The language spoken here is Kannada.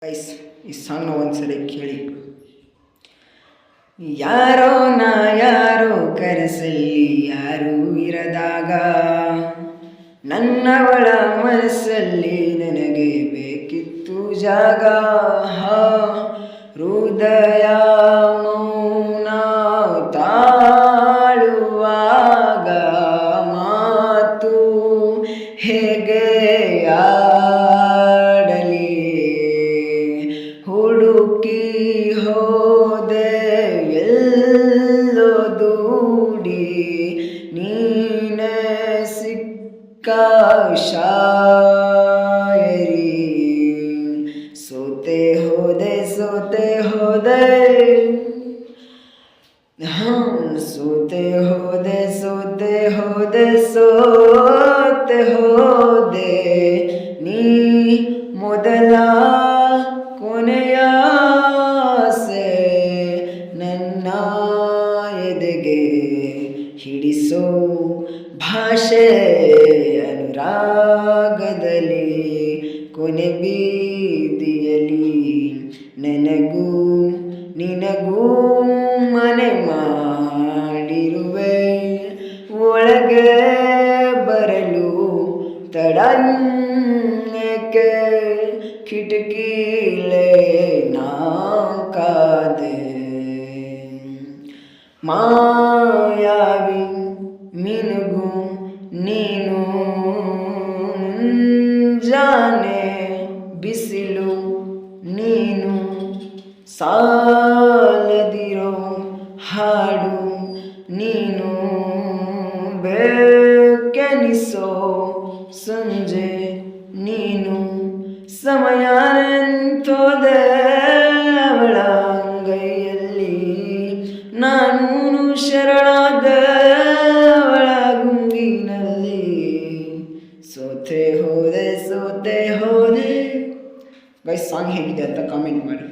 ಗೈಸ್, ಈ ಸಾಂಗ್ನ ಒಂದ್ಸಲ ಕೇಳಿ. ಯಾರೋ ನಾ ಯಾರೋ ಕನಸಲ್ಲಿ ಯಾರೂ ಇರದಾಗ, ನನ್ನವಳ ಮನಸ್ಸಲ್ಲಿ ನನಗೆ ಬೇಕಿತ್ತು ಜಾಗ. ಹೃದಯ ಮೌನ ತಾಳುವಾಗ ಮಾತು ಹೇಗೆ ಹುಡುಕಿ ಹೋದೆ ಎಲ್ಲೋ ದೂಡಿ, ನೀನೆ ಸಿಕ್ಕ ಶಾಯರಿ. ಸೋತೆ ಹೋದೆ ಸೋತೆ ಹೋದೆ, ಸೋತೆ ಹೋದೆ ಸೋತೆ ಹೋದೆ ಸೋತೆ ಹೋದೆ. ನೀ ಮೊದಲ ಕೊನೆಯ ಆಸೆ, ನನ್ನ ಎದೆಗೆ ಹಿಡಿಸೋ ಭಾಷೆ ಅನುರಾಗದಲ್ಲಿ ಕೊನೆ ಬೀದಿಯಲ್ಲಿ. ನನಗೂ ನಿನಗೂ ಮನೆ ಮಾಡಿರುವೆ, ಒಳಗೆ ಬರಲು ತಡ ಏಕೆ? ಕಿಟಕಿಲೇ ನಾ ಕಾದೆ. ಮಾಯಾವಿ ಮಿನುಗು ನೀನು, ಜಾನೆ ಬಿಸಿಲು ನೀನು, ಸಾಲದಿರೋ ಹಾಡು ನೀನು, ಬೇಕೆನಿಸೋ ಸಂಜೆ ನೀನು. ಸಮಯ ನಿಂತೋದೆ ಅವಳ ಅಂಗೈಯಲ್ಲಿ, ನಾನು ಶರಣಾದೆ ಅವಳ ಗುಂಗಿನಲ್ಲಿ. ಸೋತೆ ಹೋದೆ ಸೋತೆ ಹೋದೆ. ಗೈಸ್, ಸಾಂಗ್ ಹೇಗಿದೆ ಅಂತ ಕಾಮೆಂಟ್ ಮಾಡಿ.